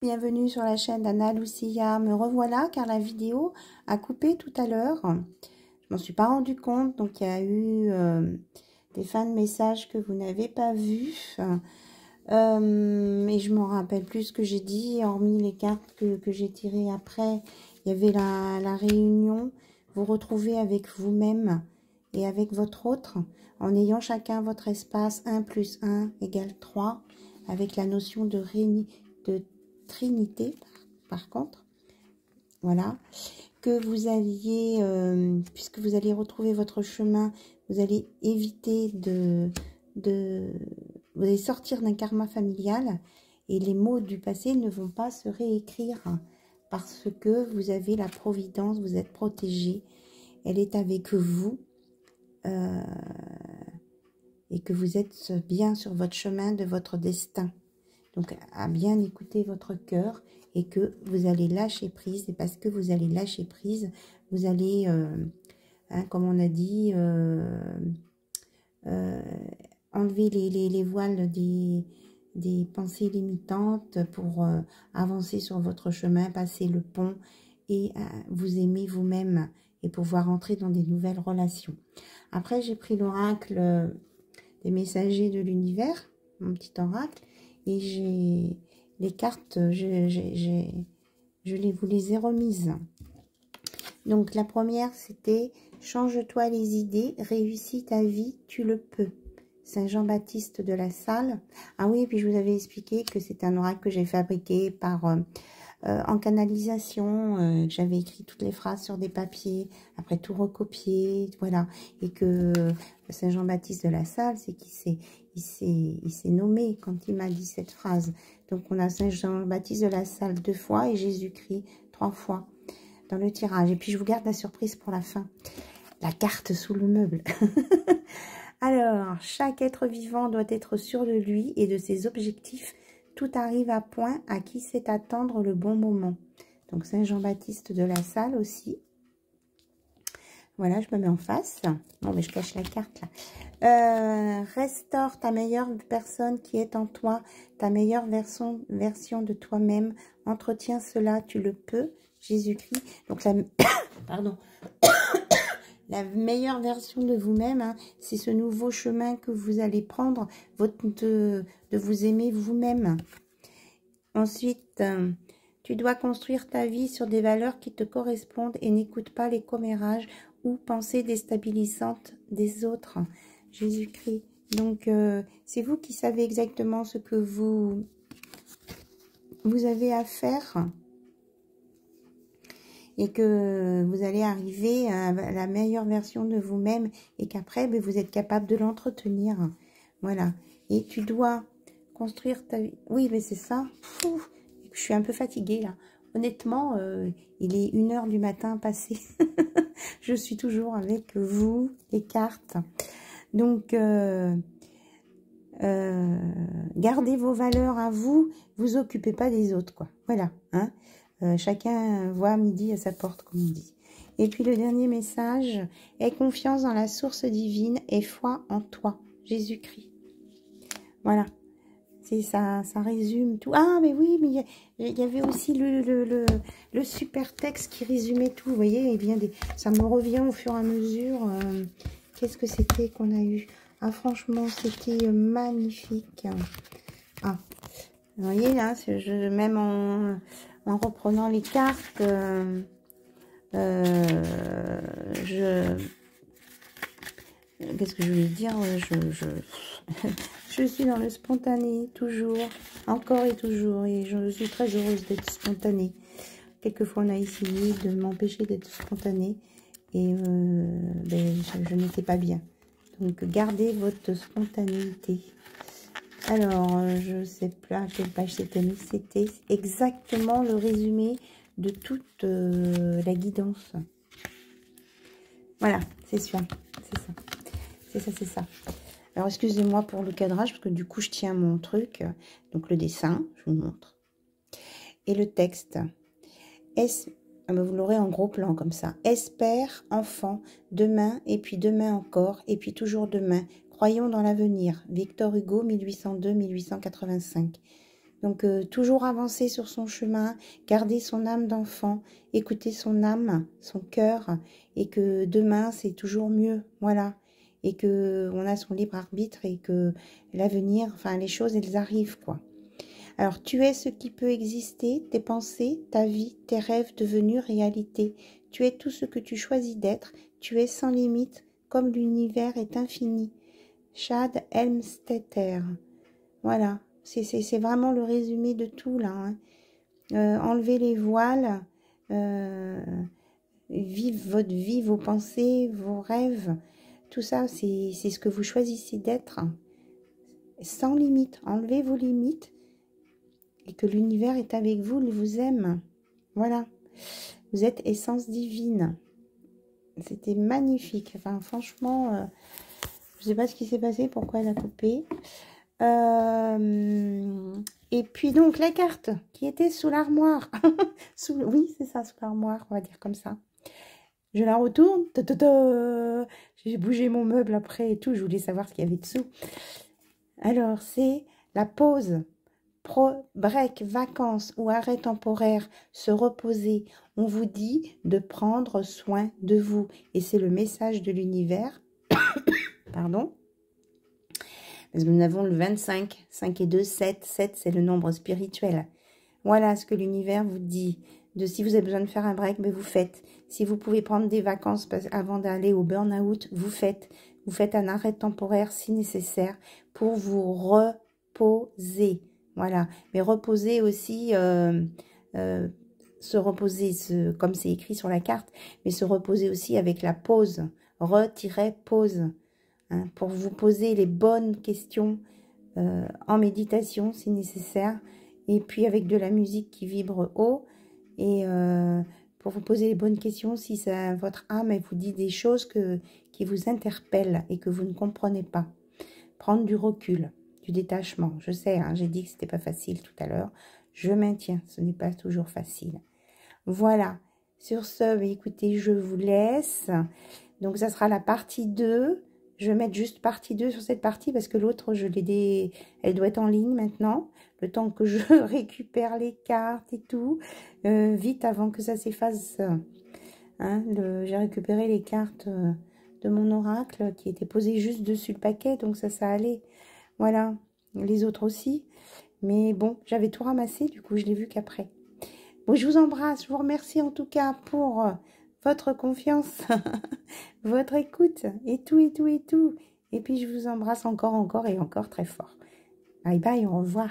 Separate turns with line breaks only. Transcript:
Bienvenue sur la chaîne d'Anna Lucia. Me revoilà car la vidéo a coupé tout à l'heure. Je m'en suis pas rendu compte, donc il y a eu des fins de messages que vous n'avez pas vus. Et je m'en rappelle plus ce que j'ai dit, hormis les cartes que j'ai tirées après. Il y avait la réunion, vous retrouvez avec vous-même et avec votre autre, en ayant chacun votre espace 1 plus 1 égale 3, avec la notion de trinité, par contre. Voilà. Que vous alliez, puisque vous allez retrouver votre chemin, vous allez éviter vous allez sortir d'un karma familial et les mots du passé ne vont pas se réécrire parce que vous avez la providence, vous êtes protégé, elle est avec vous et que vous êtes bien sur votre chemin de votre destin. Donc, à bien écouter votre cœur et que vous allez lâcher prise. Et parce que vous allez lâcher prise, vous allez, comme on a dit, enlever les voiles des pensées limitantes pour avancer sur votre chemin, passer le pont et vous aimer vous-même et pouvoir entrer dans des nouvelles relations. Après, j'ai pris l'oracle des messagers de l'univers, mon petit oracle, et j'ai les cartes, vous les ai remises. Donc la première c'était change-toi les idées, réussis ta vie, tu le peux. Saint Jean-Baptiste de la Salle. Ah oui, et puis je vous avais expliqué que c'est un oracle que j'ai fabriqué par en canalisation. J'avais écrit toutes les phrases sur des papiers, après tout recopié, voilà. Et que Saint Jean-Baptiste de la Salle, c'est qu'il s'est nommé quand il m'a dit cette phrase. Donc on a Saint Jean-Baptiste de la Salle 2 fois et Jésus-Christ 3 fois dans le tirage. Et puis je vous garde la surprise pour la fin. La carte sous le meuble. Alors, chaque être vivant doit être sûr de lui et de ses objectifs. Tout arrive à point à qui sait attendre le bon moment. Donc Saint Jean-Baptiste de la Salle aussi. Voilà, je me mets en face. Bon, mais je cache la carte là. Restaure ta meilleure personne qui est en toi, ta meilleure version de toi-même. Entretiens cela, tu le peux. Jésus-Christ. Donc pardon. La meilleure version de vous-même, hein, c'est ce nouveau chemin que vous allez prendre, de vous aimer vous-même. Ensuite, tu dois construire ta vie sur des valeurs qui te correspondent et n'écoute pas les commérages ou pensées déstabilisantes des autres. Jésus-Christ. Donc, c'est vous qui savez exactement ce que vous avez à faire. Et que vous allez arriver à la meilleure version de vous-même et qu'après, vous êtes capable de l'entretenir. Voilà. Et tu dois construire ta vie. Oui, mais c'est ça. Pfff, je suis un peu fatiguée, là. Honnêtement, il est 1 h du matin passé. Je suis toujours avec vous, les cartes. Donc, gardez vos valeurs à vous. Vous occupez pas des autres, quoi. Voilà, hein. Chacun voit midi à sa porte, comme on dit. Et puis le dernier message, aie confiance dans la source divine et foi en toi, Jésus-Christ. Voilà, c'est ça, ça résume tout. Ah, mais oui, mais il y avait aussi le super texte qui résumait tout. Vous voyez, il vient ça me revient au fur et à mesure. Qu'est-ce que c'était qu'on a eu? Ah, franchement, c'était magnifique. Ah, vous voyez, là, même en reprenant les cartes, qu'est-ce que je voulais dire? Je suis dans le spontané, toujours, encore et toujours, et je suis très heureuse d'être spontanée. Quelquefois, on a essayé de m'empêcher d'être spontanée, et je n'étais pas bien. Donc, gardez votre spontanéité. Alors, je ne sais pas à quelle page c'était, mais c'était exactement le résumé de toute la guidance. Voilà, c'est sûr, c'est ça. C'est ça, c'est ça. Alors, excusez-moi pour le cadrage, parce que du coup, je tiens mon truc. Donc, le dessin, je vous montre. Et le texte. Vous l'aurez en gros plan, comme ça. Espère, enfant, demain, et puis demain encore, et puis toujours demain. Croyons dans l'avenir. Victor Hugo, 1802-1885. Donc, toujours avancer sur son chemin, garder son âme d'enfant, écouter son âme, son cœur, et que demain, c'est toujours mieux, voilà. Et que on a son libre arbitre et que l'avenir, enfin, les choses, elles arrivent, quoi. Alors, tu es ce qui peut exister, tes pensées, ta vie, tes rêves devenus réalité. Tu es tout ce que tu choisis d'être, tu es sans limite, comme l'univers est infini. Chad Helmstetter. Voilà, c'est vraiment le résumé de tout, là. Hein. Enlevez les voiles, vive votre vie, vos pensées, vos rêves. Tout ça, c'est ce que vous choisissez d'être. Sans limite, enlevez vos limites. Et que l'univers est avec vous, il vous aime. Voilà. Vous êtes essence divine. C'était magnifique. Enfin, franchement, je ne sais pas ce qui s'est passé, pourquoi elle a coupé. Et puis donc, la carte qui était sous l'armoire. Oui, c'est ça, sous l'armoire, on va dire comme ça. Je la retourne. J'ai bougé mon meuble après et tout. Je voulais savoir ce qu'il y avait dessous. Alors, c'est la pause. Break, vacances ou arrêt temporaire, se reposer. On vous dit de prendre soin de vous. Et c'est le message de l'univers. Pardon. Parce que nous avons le 25. 5 et 2, 7. 7, c'est le nombre spirituel. Voilà ce que l'univers vous dit. De si vous avez besoin de faire un break, mais vous faites. Si vous pouvez prendre des vacances avant d'aller au burn-out, vous faites. Vous faites un arrêt temporaire si nécessaire pour vous reposer. Voilà, mais reposer aussi, se reposer, comme c'est écrit sur la carte, mais se reposer aussi avec la pause, pause, hein, pour vous poser les bonnes questions en méditation si nécessaire, et puis avec de la musique qui vibre haut, et pour vous poser les bonnes questions si ça, votre âme elle vous dit des choses qui vous interpellent et que vous ne comprenez pas. Prendre du recul. Du détachement. Je sais, hein, j'ai dit que c'était pas facile tout à l'heure. Je maintiens, ce n'est pas toujours facile. Voilà. Sur ce, écoutez, je vous laisse. Donc, ça sera la partie 2. Je vais mettre juste partie 2 sur cette partie parce que l'autre, elle doit être en ligne maintenant. Le temps que je récupère les cartes et tout. Vite avant que ça s'efface. Hein, j'ai récupéré les cartes de mon oracle qui étaient posées juste dessus le paquet. Donc, ça allait. Voilà, les autres aussi. Mais bon, j'avais tout ramassé, du coup, je l'ai vu qu'après. Bon, je vous embrasse, je vous remercie en tout cas pour votre confiance, votre écoute, et tout, et tout, et tout. Et puis, je vous embrasse encore et encore très fort. Bye bye, au revoir.